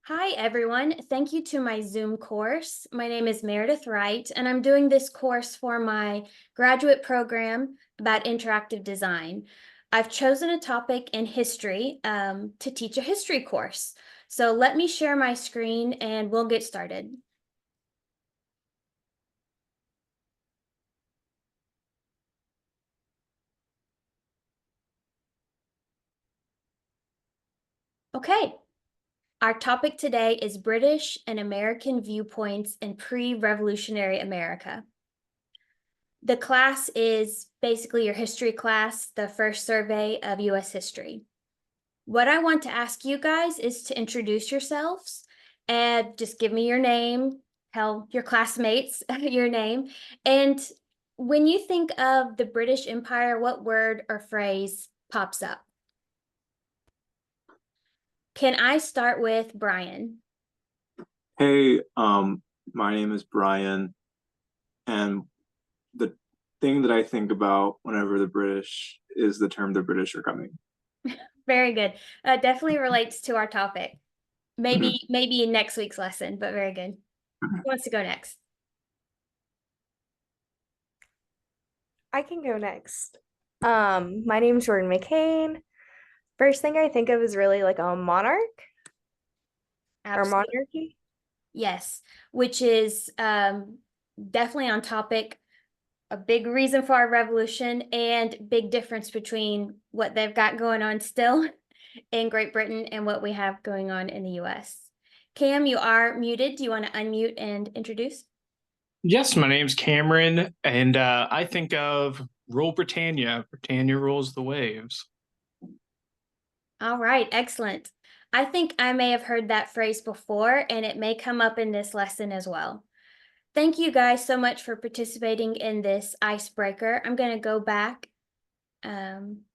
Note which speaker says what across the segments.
Speaker 1: Hi, everyone. Thank you to my Zoom course. My name is Meredith Wright, and I'm doing this course for my graduate program about interactive design. I've chosen a topic in history to teach a history course. So let me share my screen and we'll get started. Okay. Our topic today is British and American viewpoints in pre-revolutionary America. The class is basically your history class, the first survey of US history. What I want to ask you guys is to introduce yourselves and just give me your name, tell your classmates your name. And when you think of the British Empire, what word or phrase pops up? Can I start with Brian?
Speaker 2: Hey, my name is Brian, and the thing that I think about whenever the British is the term the British are coming.
Speaker 1: Very good. Definitely relates to our topic.
Speaker 2: Mhm.
Speaker 1: Maybe in next week's lesson, but very good. Who wants to go next?
Speaker 3: I can go next. My name's Jordan McCain. First thing I think of is really like a monarch or
Speaker 1: Absolutely.
Speaker 3: monarchy.
Speaker 1: Yes, which is definitely on topic. A big reason for our revolution and big difference between what they've got going on still in Great Britain and what we have going on in the US. Cam, you are muted. Do you want to unmute and introduce?
Speaker 4: Yes, my name's Cameron, and I think of Rule Britannia. Britannia rules the waves.
Speaker 1: All right, excellent. I think I may have heard that phrase before, and it may come up in this lesson as well. Thank you guys so much for participating in this icebreaker. I'm going to go back,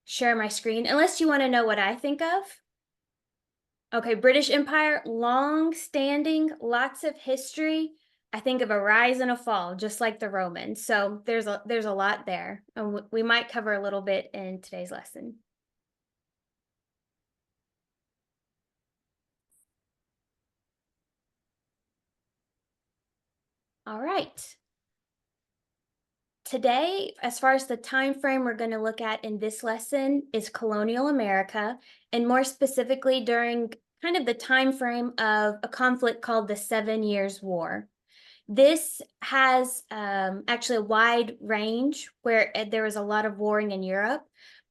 Speaker 1: share my screen, unless you want to know what I think of. Okay, British Empire, long-standing, lots of history. I think of a rise and a fall, just like the Romans. So there's a lot there, and we might cover a little bit in today's lesson. All right. Today, as far as the time frame we're going to look at in this lesson is colonial America, and more specifically during kind of the time frame of a conflict called the 7 Years' War. This has actually a wide range where there was a lot of warring in Europe,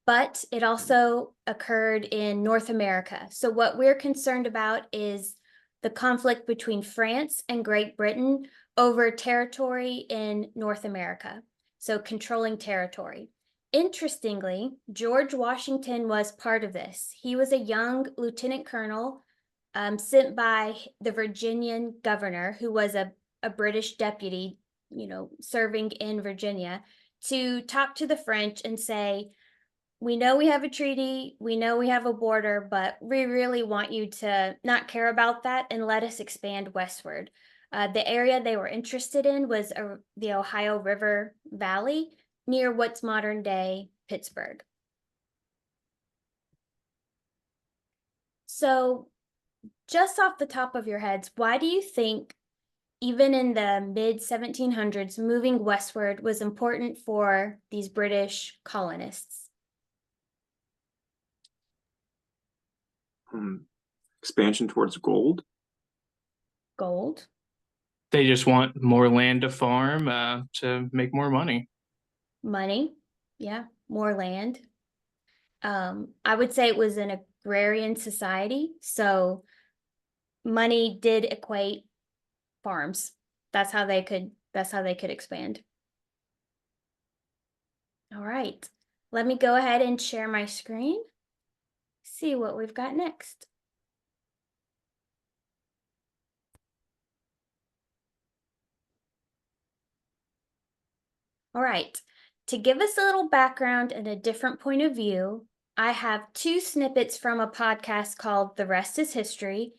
Speaker 1: but it also occurred in North America. So what we're concerned about is the conflict between France and Great Britain over territory in North America. So controlling territory. Interestingly, George Washington was part of this. He was a young lieutenant colonel sent by the Virginian governor, who was a British deputy, serving in Virginia, to talk to the French and say, we know we have a treaty, we know we have a border, but we really want you to not care about that and let us expand westward. The area they were interested in was the Ohio River Valley near what's modern day Pittsburgh. So just off the top of your heads, why do you think even in the mid 1700s, moving westward was important for these British colonists?
Speaker 2: Expansion towards gold.
Speaker 1: Gold,
Speaker 4: They just want more land to farm to make more money.
Speaker 1: money, yeah, more land. I would say it was an agrarian society, so money did equate farms. That's how they could expand. All right, let me go ahead and share my screen. See what we've got next. All right, to give us a little background and a different point of view, I have two snippets from a podcast called The Rest is History.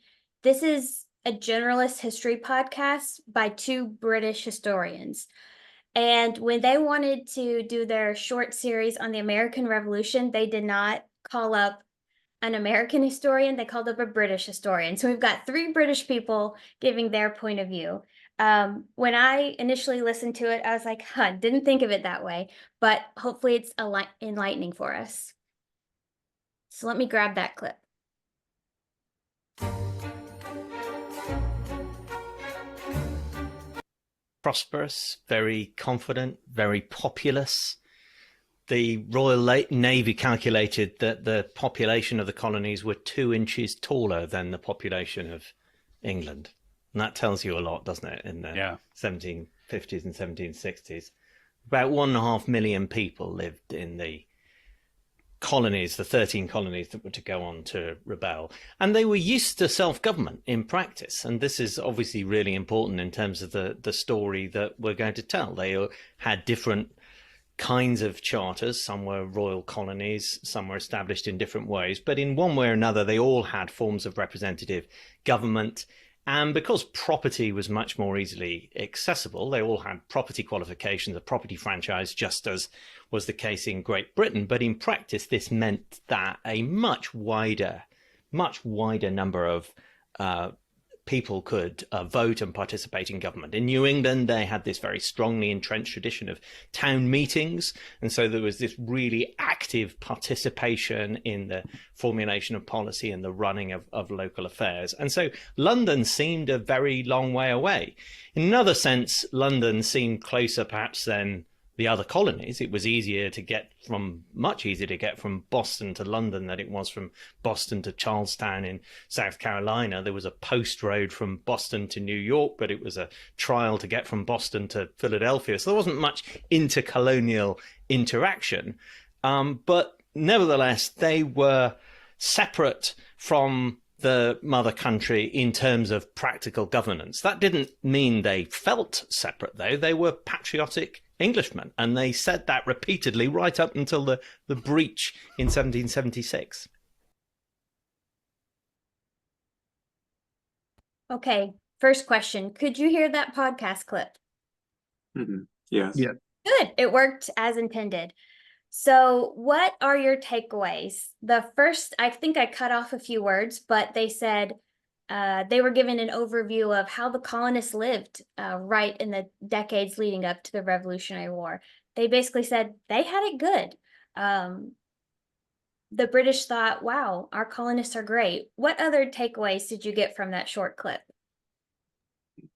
Speaker 1: This is a generalist history podcast by two British historians. And when they wanted to do their short series on the American Revolution, they did not call up an American historian, they called up a British historian. So we've got 3 British people giving their point of view. When I initially listened to it, I was like, huh, didn't think of it that way, but hopefully it's enlightening for us. So let me grab that clip.
Speaker 5: Prosperous, very confident, very populous. The Royal Navy calculated that the population of the colonies were 2 inches taller than the population of England. And that tells you a lot, doesn't it, in the 1750s and 1760s. About 1.5 million people lived in the colonies, the 13 colonies that were to go on to rebel. And they were used to self-government in practice. And this is obviously really important in terms of the story that we're going to tell. They had different kinds of charters. Some were royal colonies, some were established in different ways, but in one way or another they all had forms of representative government. And because property was much more easily accessible, they all had property qualifications, a property franchise, just as was the case in Great Britain. But in practice this meant that a much wider number of people could vote and participate in government. In New England, they had this very strongly entrenched tradition of town meetings. And so there was this really active participation in the formulation of policy and the running of local affairs. And so London seemed a very long way away. In another sense, London seemed closer perhaps than the other colonies. It was much easier to get from Boston to London than it was from Boston to Charlestown in South Carolina. There was a post road from Boston to New York, but it was a trial to get from Boston to Philadelphia. So there wasn't much intercolonial interaction. But nevertheless, they were separate from the mother country in terms of practical governance. That didn't mean they felt separate, though. They were patriotic Englishmen, and they said that repeatedly right up until the breach in 1776.
Speaker 1: Okay, first question. Could you hear that podcast clip?
Speaker 2: Yes.
Speaker 4: Yeah.
Speaker 1: Good, it worked as intended. So what are your takeaways? The first, I think I cut off a few words, but they said they were given an overview of how the colonists lived right in the decades leading up to the Revolutionary War. They basically said they had it good. The British thought, wow, our colonists are great. What other takeaways did you get from that short clip?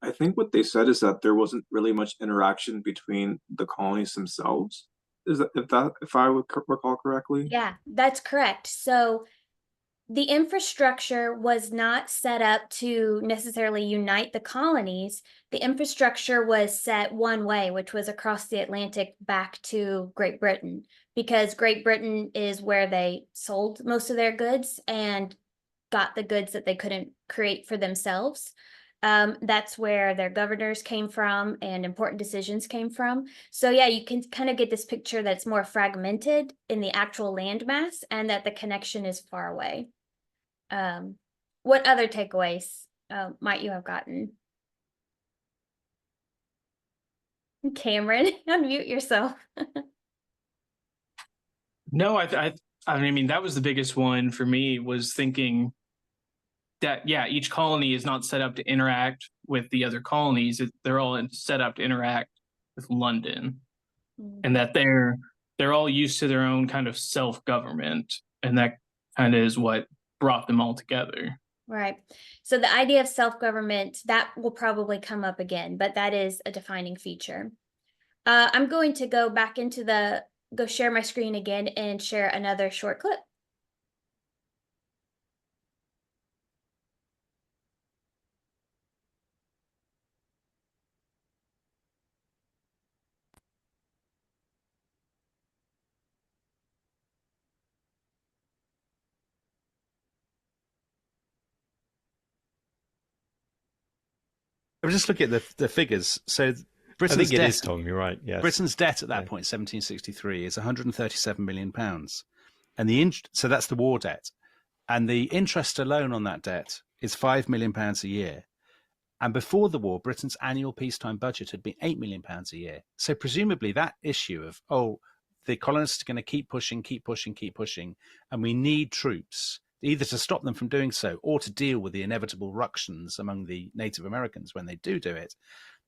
Speaker 2: I think what they said is that there wasn't really much interaction between the colonies themselves. If I would recall correctly?
Speaker 1: Yeah, that's correct. So the infrastructure was not set up to necessarily unite the colonies. The infrastructure was set one way, which was across the Atlantic back to Great Britain, because Great Britain is where they sold most of their goods and got the goods that they couldn't create for themselves. That's where their governors came from and important decisions came from. So yeah, you can kind of get this picture that's more fragmented in the actual landmass and that the connection is far away. What other takeaways might you have gotten? Cameron, unmute yourself.
Speaker 4: No, I mean, that was the biggest one for me, was thinking that, yeah, each colony is not set up to interact with the other colonies. They're all set up to interact with London, and that they're all used to their own kind of self-government, and that kind of is what brought them all together.
Speaker 1: Right. So the idea of self-government, that will probably come up again, but that is a defining feature. I'm going to go back go share my screen again and share another short clip.
Speaker 6: I'm just looking at the figures. So
Speaker 5: I
Speaker 6: Britain's
Speaker 5: think it
Speaker 6: debt,
Speaker 5: is, Tom, you're right. Yes.
Speaker 6: Britain's debt at that
Speaker 5: Yeah.
Speaker 6: point, 1763, is 137 million pounds, and so that's the war debt, and the interest alone on that debt is 5 million pounds a year. And before the war, Britain's annual peacetime budget had been 8 million pounds a year. So presumably that issue of, the colonists are going to keep pushing, and we need troops either to stop them from doing so or to deal with the inevitable ructions among the Native Americans when they do it.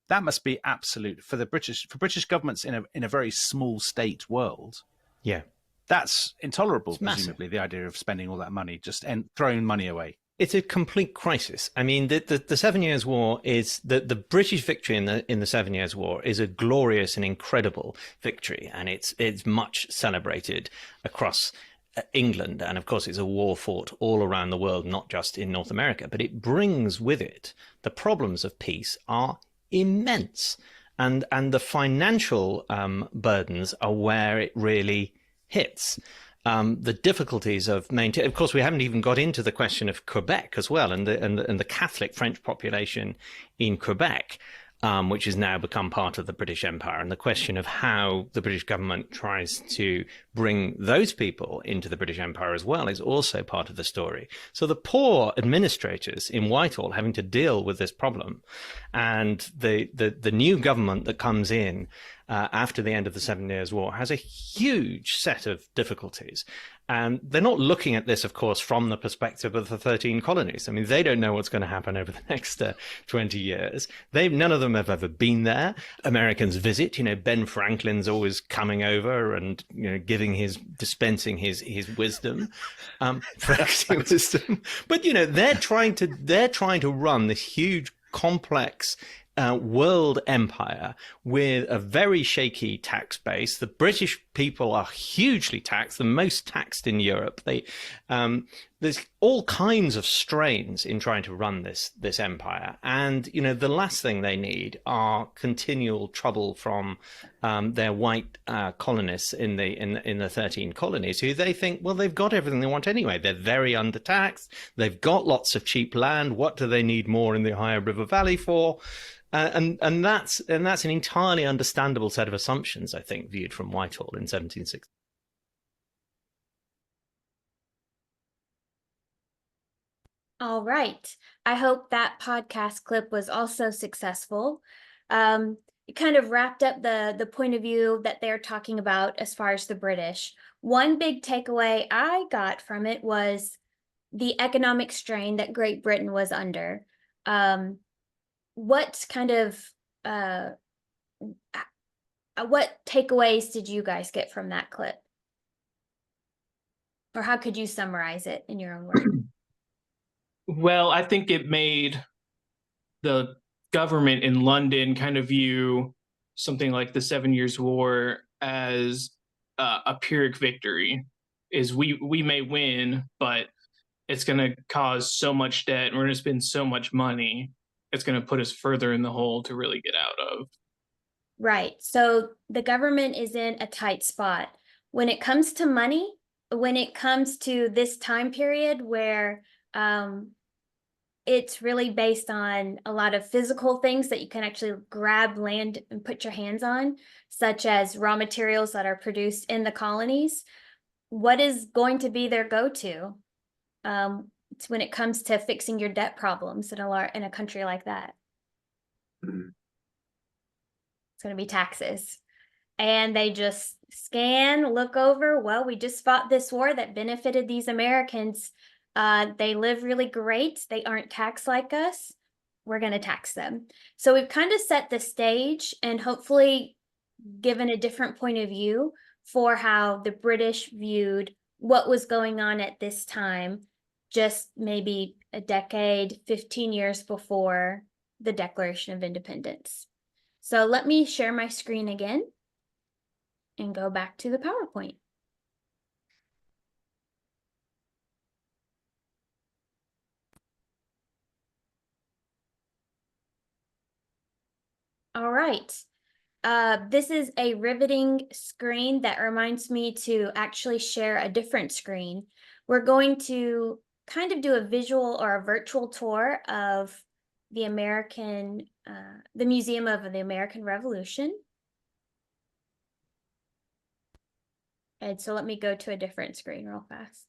Speaker 6: That must be absolute for British governments in a very small state world.
Speaker 5: Yeah.
Speaker 6: That's intolerable,
Speaker 5: It's massive.
Speaker 6: presumably, the idea of spending all that money just throwing money away.
Speaker 5: It's a complete crisis. I mean, the 7 Years' War is the British victory in the 7 Years' War is a glorious and incredible victory, and it's much celebrated across England, and of course, it's a war fought all around the world, not just in North America. But it brings with it the problems of peace are immense, and the financial burdens are where it really hits. The difficulties of maintaining. Of course, we haven't even got into the question of Quebec as well, and the Catholic French population in Quebec, which has now become part of the British Empire, and the question of how the British government tries to bring those people into the British Empire as well is also part of the story. So the poor administrators in Whitehall having to deal with this problem, and the new government that comes in after the end of the 7 Years' War has a huge set of difficulties. And they're not looking at this, of course, from the perspective of the 13 colonies. I mean, they don't know what's going to happen over the next 20 years. None of them have ever been there. Americans visit. Ben Franklin's always coming over and dispensing his wisdom, practicing wisdom. But they're trying to run this huge, complex world empire with a very shaky tax base. The British people are hugely taxed, the most taxed in Europe. There's all kinds of strains in trying to run this empire, and the last thing they need are continual trouble from their white colonists in the 13 colonies, who they think, well, they've got everything they want anyway. They're very undertaxed. They've got lots of cheap land. What do they need more in the Ohio River Valley for? And that's an entirely understandable set of assumptions, I think, viewed from Whitehall in 1760.
Speaker 1: All right. I hope that podcast clip was also successful. It kind of wrapped up the point of view that they're talking about as far as the British. One big takeaway I got from it was the economic strain that Great Britain was under. What kind of what takeaways did you guys get from that clip? Or how could you summarize it in your own words?
Speaker 4: Well, I think it made the government in London kind of view something like the 7 Years' War as a Pyrrhic victory. Is we may win, but it's going to cause so much debt, and we're going to spend so much money. It's going to put us further in the hole to really get out of.
Speaker 1: Right. So the government is in a tight spot. When it comes to money, when it comes to this time period where it's really based on a lot of physical things that you can actually grab land and put your hands on, such as raw materials that are produced in the colonies, what is going to be their go-to? It's when it comes to fixing your debt problems in a country like that.
Speaker 2: Mhm.
Speaker 1: It's going to be taxes. And they just scan, look over, well, we just fought this war that benefited these Americans. They live really great. They aren't taxed like us. We're going to tax them. So we've kind of set the stage and hopefully given a different point of view for how the British viewed what was going on at this time, just maybe a decade, 15 years before the Declaration of Independence. So let me share my screen again and go back to the PowerPoint. All right. This is a riveting screen that reminds me to actually share a different screen. We're going to kind of do a visual or a virtual tour of the Museum of the American Revolution. And so let me go to a different screen real fast.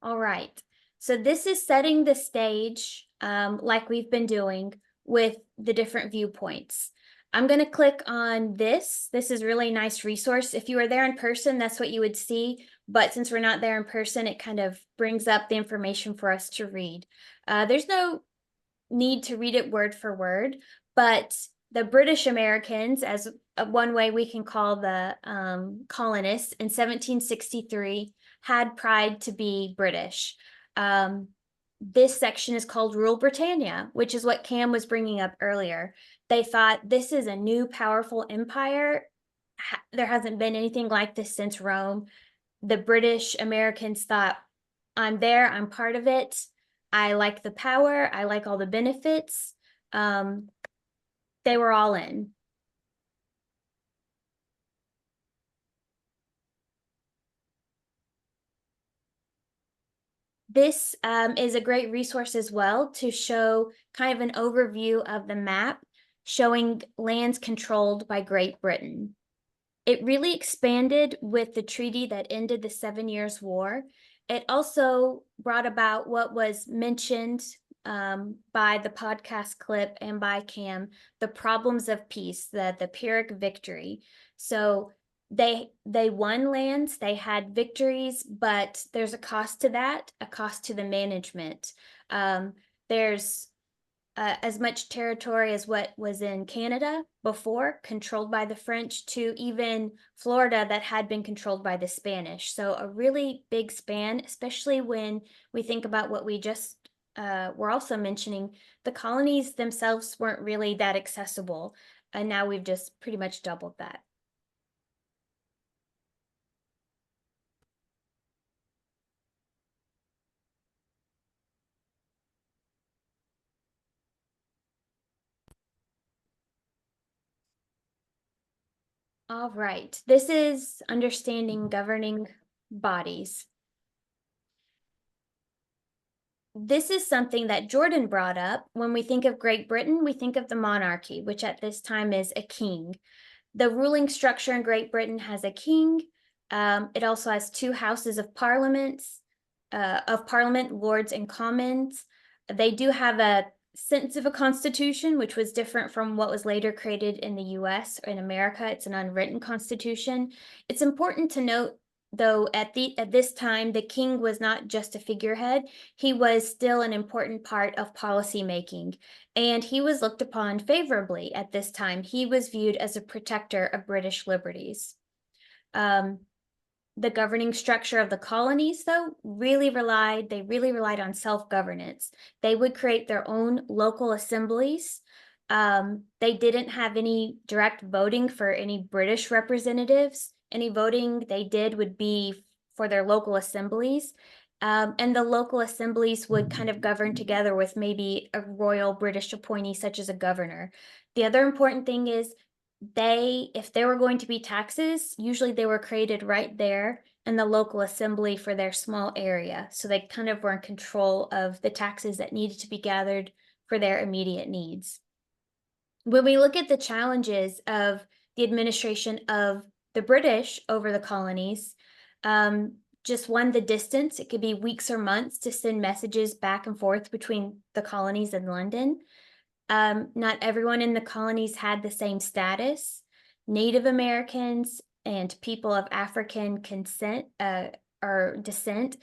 Speaker 1: All right, So this is setting the stage, like we've been doing with the different viewpoints. I'm going to click on this. This is really a nice resource. If you were there in person, that's what you would see. But since we're not there in person, it kind of brings up the information for us to read. There's no need to read it word for word, but the British Americans, as one way we can call the colonists in 1763, had pride to be British. This section is called Rule Britannia, which is what Cam was bringing up earlier. They thought this is a new powerful empire. There hasn't been anything like this since Rome. The British Americans thought, I'm there, I'm part of it. I like the power, I like all the benefits. They were all in. This is a great resource as well to show kind of an overview of the map showing lands controlled by Great Britain. It really expanded with the treaty that ended the 7 Years' War. It also brought about what was mentioned by the podcast clip and by Cam, the problems of peace, the Pyrrhic victory. So they won lands, they had victories, but there's a cost to that, a cost to the management. There's as much territory as what was in Canada before, controlled by the French, to even Florida that had been controlled by the Spanish. So a really big span, especially when we think about what we just were also mentioning. The colonies themselves weren't really that accessible, and now we've just pretty much doubled that. All right, this is understanding governing bodies. This is something that Jordan brought up. When we think of Great Britain, we think of the monarchy, which at this time is a king. The ruling structure in Great Britain has a king. It also has two houses of parliament, Lords and Commons. They do have a sense of a constitution, which was different from what was later created in the US or in America. It's an unwritten constitution. It's important to note, though, at this time, the king was not just a figurehead. He was still an important part of policy making, and he was looked upon favorably at this time. He was viewed as a protector of British liberties. The governing structure of the colonies, though, really relied on self-governance. They would create their own local assemblies. They didn't have any direct voting for any British representatives. Any voting they did would be for their local assemblies. And the local assemblies would kind of govern together with maybe a royal British appointee, such as a governor. The other important thing is if there were going to be taxes, usually they were created right there in the local assembly for their small area. So they kind of were in control of the taxes that needed to be gathered for their immediate needs. When we look at the challenges of the administration of the British over the colonies, just one, the distance. It could be weeks or months to send messages back and forth between the colonies and London. Not everyone in the colonies had the same status. Native Americans and people of African or descent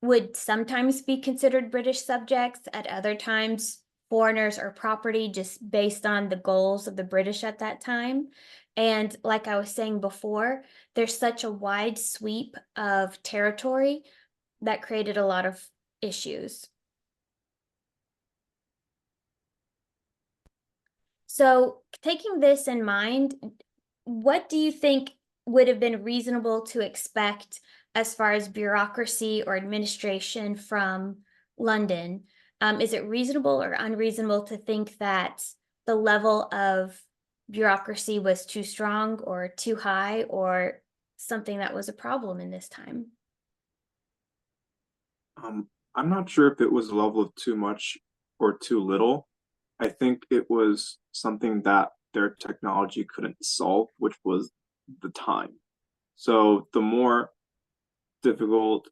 Speaker 1: would sometimes be considered British subjects, at other times foreigners or property, just based on the goals of the British at that time. And like I was saying before, there's such a wide sweep of territory that created a lot of issues. So taking this in mind, what do you think would have been reasonable to expect as far as bureaucracy or administration from London? Is it reasonable or unreasonable to think that the level of bureaucracy was too strong or too high, or something that was a problem in this time?
Speaker 2: I'm not sure if it was a level of too much or too little. I think it was something that their technology couldn't solve, which was the time. So the more difficult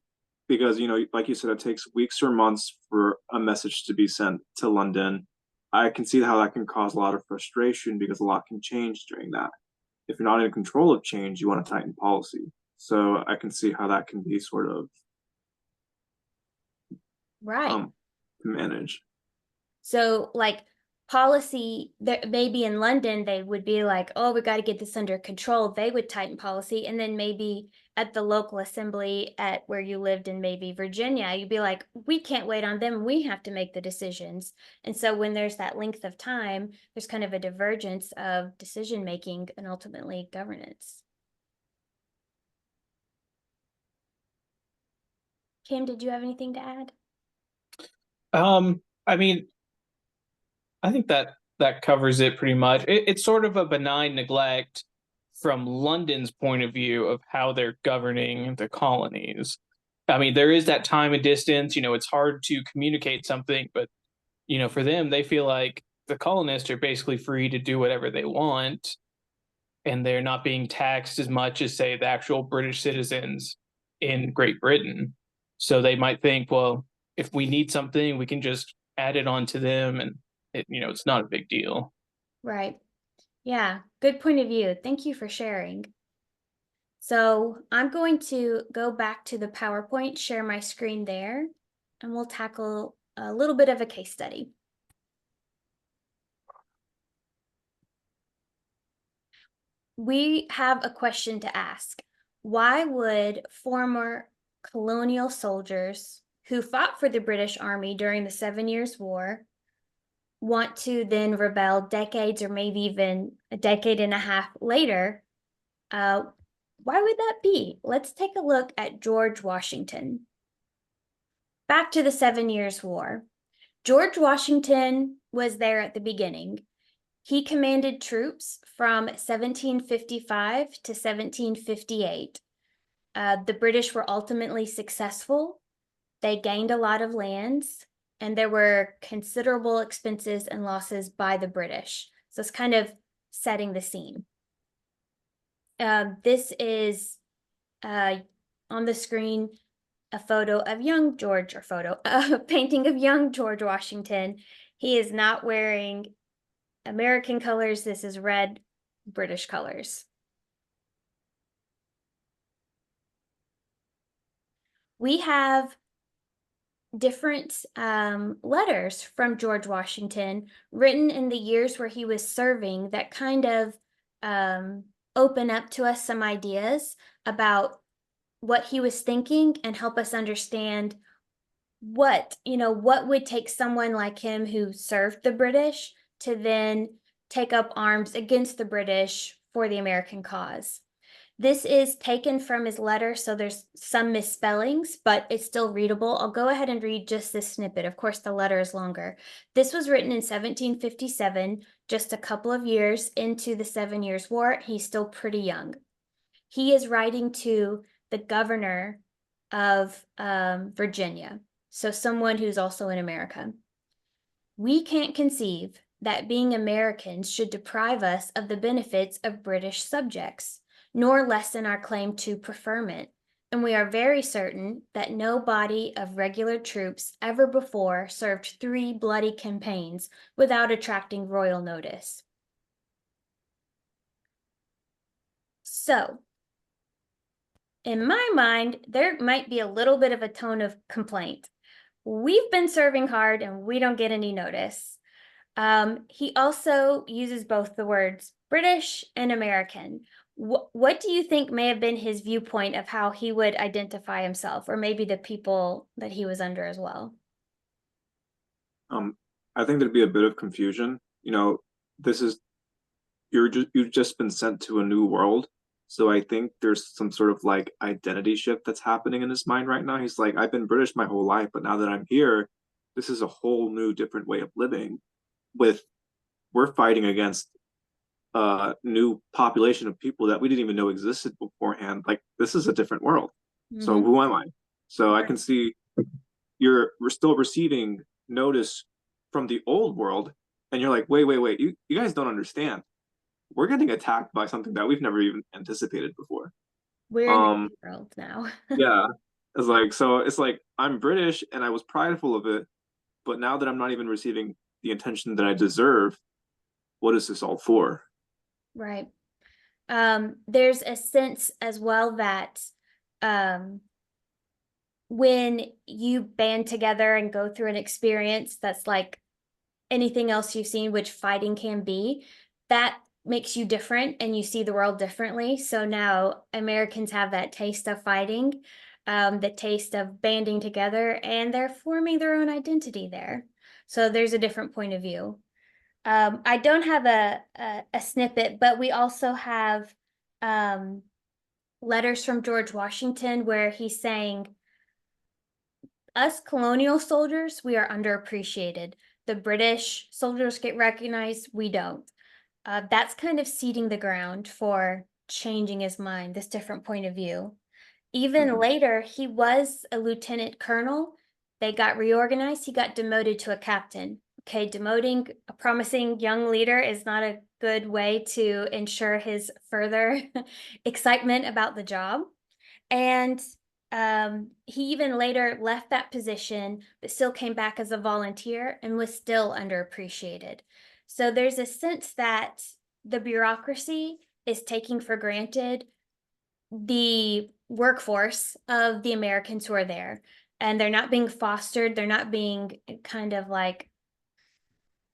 Speaker 2: because, you know, like you said, it takes weeks or months for a message to be sent to London. I can see how that can cause a lot of frustration because a lot can change during that. If you're not in control of change, you want to tighten policy. So I can see how that can be sort of
Speaker 1: Right.
Speaker 2: managed.
Speaker 1: So like policy, there maybe in London, they would be like, oh, we got to get this under control. They would tighten policy. And then maybe at the local assembly at where you lived in maybe Virginia, you'd be like, we can't wait on them. We have to make the decisions. And so when there's that length of time, there's kind of a divergence of decision making and ultimately governance. Kim, did you have anything to add?
Speaker 4: I mean, I think that covers it pretty much. It's sort of a benign neglect from London's point of view of how they're governing the colonies. I mean, there is that time and distance, you know, it's hard to communicate something, but you know, for them, they feel like the colonists are basically free to do whatever they want, and they're not being taxed as much as, say, the actual British citizens in Great Britain. So they might think, well, if we need something, we can just add it on to them, and it's not a big deal.
Speaker 1: Right. Yeah, good point of view. Thank you for sharing. So I'm going to go back to the PowerPoint, share my screen there, and we'll tackle a little bit of a case study. We have a question to ask. Why would former colonial soldiers who fought for the British Army during the 7 Years' War want to then rebel decades or maybe even a decade and a half later? Why would that be? Let's take a look at George Washington. Back to the 7 Years' War. George Washington was there at the beginning. He commanded troops from 1755 to 1758. The British were ultimately successful. They gained a lot of lands, and there were considerable expenses and losses by the British. So it's kind of setting the scene. This is on the screen a photo of young George, or a painting of young George Washington. He is not wearing American colors. This is red British colors. We have different letters from George Washington written in the years where he was serving that kind of open up to us some ideas about what he was thinking and help us understand what would take someone like him who served the British to then take up arms against the British for the American cause. This is taken from his letter, so there's some misspellings, but it's still readable. I'll go ahead and read just this snippet. Of course, the letter is longer. This was written in 1757, just a couple of years into the 7 Years' War. He's still pretty young. He is writing to the governor of Virginia, so someone who's also in America. We can't conceive that being Americans should deprive us of the benefits of British subjects, nor lessen our claim to preferment, and we are very certain that no body of regular troops ever before served 3 bloody campaigns without attracting royal notice. So, in my mind, there might be a little bit of a tone of complaint. We've been serving hard and we don't get any notice. He also uses both the words British and American. What do you think may have been his viewpoint of how he would identify himself, or maybe the people that he was under as well?
Speaker 2: I think there'd be a bit of confusion. You know, you've just been sent to a new world. So I think there's some sort of like identity shift that's happening in his mind right now. He's like, I've been British my whole life, but now that I'm here, this is a whole new different way of living. We're fighting against a new population of people that we didn't even know existed beforehand. Like, this is a different world. So who am I? So I can see we're still receiving notice from the old world, and you're like, wait, you guys don't understand. We're getting attacked by something that we've never even anticipated before.
Speaker 1: We're in the new world now.
Speaker 2: Yeah. It's like, so it's like I'm British and I was prideful of it, but now that I'm not even receiving the attention that I deserve, what is this all for?
Speaker 1: Right. There's a sense as well that um, when you band together and go through an experience that's like anything else you've seen, which fighting can be, that makes you different and you see the world differently. So now Americans have that taste of fighting, the taste of banding together, and they're forming their own identity there. So there's a different point of view. I don't have a snippet, but we also have letters from George Washington where he's saying, us colonial soldiers, we are underappreciated. The British soldiers get recognized, we don't. That's kind of seeding the ground for changing his mind, this different point of view. Even
Speaker 2: Mhm.
Speaker 1: later, he was a lieutenant colonel. They got reorganized. He got demoted to a captain. Okay, demoting a promising young leader is not a good way to ensure his further excitement about the job. And he even later left that position, but still came back as a volunteer and was still underappreciated. So there's a sense that the bureaucracy is taking for granted the workforce of the Americans who are there. And they're not being fostered, they're not being kind of like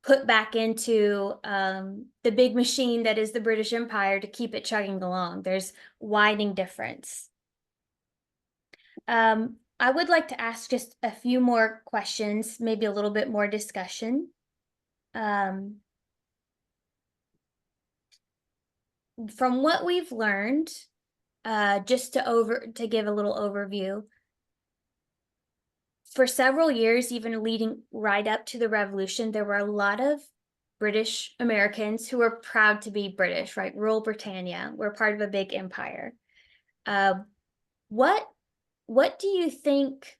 Speaker 1: put back into the big machine that is the British Empire to keep it chugging along. There's widening difference. I would like to ask just a few more questions, maybe a little bit more discussion. From what we've learned, just to give a little overview, for several years, even leading right up to the revolution, there were a lot of British Americans who were proud to be British, right? Rural Britannia, we're part of a big empire. What do you think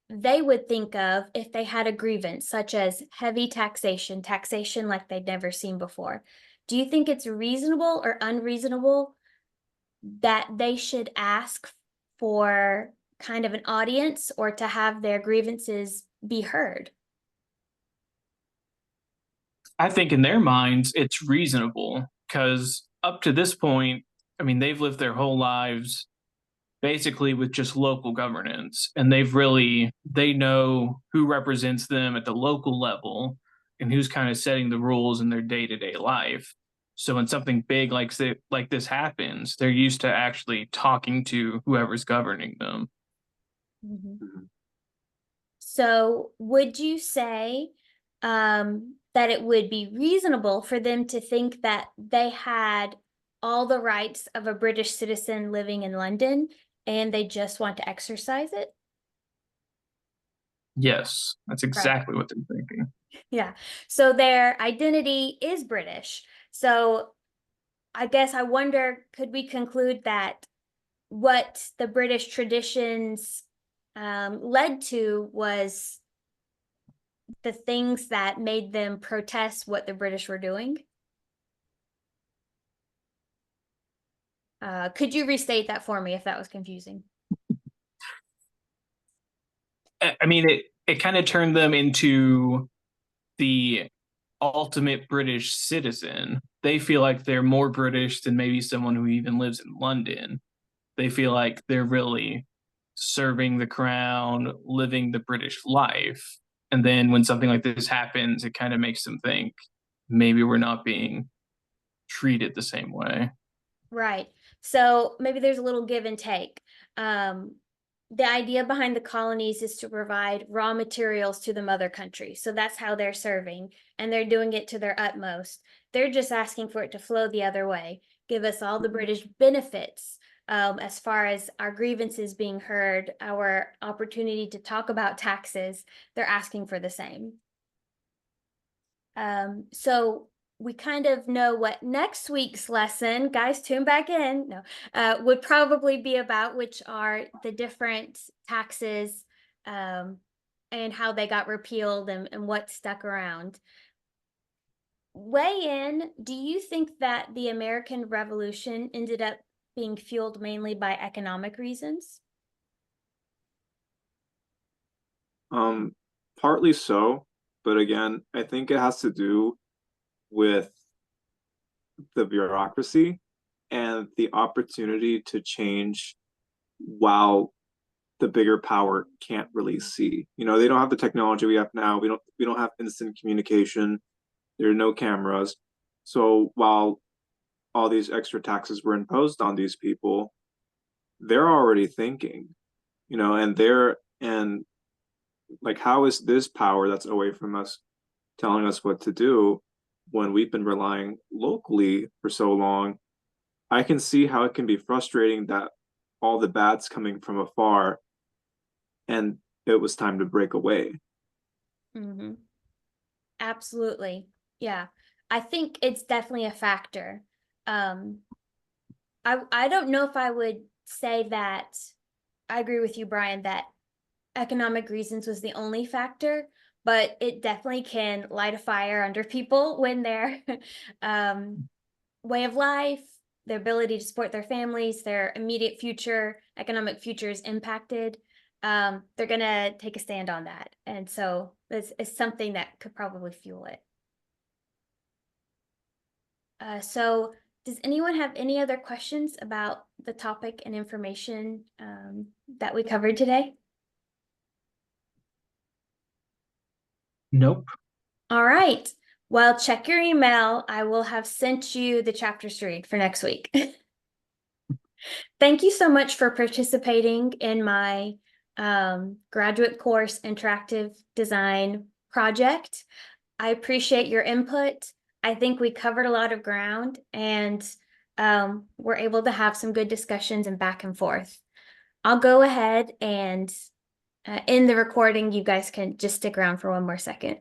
Speaker 1: they would think of if they had a grievance, such as heavy taxation like they'd never seen before? Do you think it's reasonable or unreasonable that they should ask for kind of an audience or to have their grievances be heard?
Speaker 4: I think in their minds it's reasonable because up to this point, I mean, they've lived their whole lives basically with just local governance, and they know who represents them at the local level and who's kind of setting the rules in their day-to-day life. So when something big like this happens, they're used to actually talking to whoever's governing them.
Speaker 2: Mhm.
Speaker 1: So would you say that it would be reasonable for them to think that they had all the rights of a British citizen living in London and they just want to exercise it?
Speaker 4: Yes, that's
Speaker 1: Right.
Speaker 4: exactly what they're thinking.
Speaker 1: Yeah. So their identity is British. So I guess I wonder, could we conclude that what the British traditions led to was the things that made them protest what the British were doing? Could you restate that for me if that was confusing?
Speaker 4: I mean, it kind of turned them into the ultimate British citizen. They feel like they're more British than maybe someone who even lives in London. They feel like they're really serving the crown, living the British life. And then when something like this happens, it kind of makes them think maybe we're not being treated the same way.
Speaker 1: Right. So maybe there's a little give and take. The idea behind the colonies is to provide raw materials to the mother country. So that's how they're serving, and they're doing it to their utmost. They're just asking for it to flow the other way, give us all the British benefits, as far as our grievances being heard, our opportunity to talk about taxes. They're asking for the same. So we kind of know what next week's lesson, guys, tune back in, no, would probably be about, which are the different taxes and how they got repealed and what stuck around. Weigh in, do you think that the American Revolution ended up being fueled mainly by economic reasons?
Speaker 2: Partly so, but again, I think it has to do with the bureaucracy and the opportunity to change while the bigger power can't really see. You know, they don't have the technology we have now. We don't have instant communication. There are no cameras. So while all these extra taxes were imposed on these people, they're already thinking, you know, and like, how is this power that's away from us telling us what to do when we've been relying locally for so long? I can see how it can be frustrating that all the bad's coming from afar and it was time to break away.
Speaker 1: Mm-hmm. Absolutely. Yeah. I think it's definitely a factor. I don't know if I would say that I agree with you, Brian, that economic reasons was the only factor, but it definitely can light a fire under people when their way of life, their ability to support their families, their immediate future, economic future is impacted. They're gonna take a stand on that. And so it's something that could probably fuel it. So does anyone have any other questions about the topic and information that we covered today?
Speaker 4: Nope.
Speaker 1: All right. Well, check your email. I will have sent you the chapters to read for next week. Thank you so much for participating in my graduate course interactive design project. I appreciate your input. I think we covered a lot of ground and we're able to have some good discussions and back and forth. I'll go ahead and end the recording. You guys can just stick around for one more second.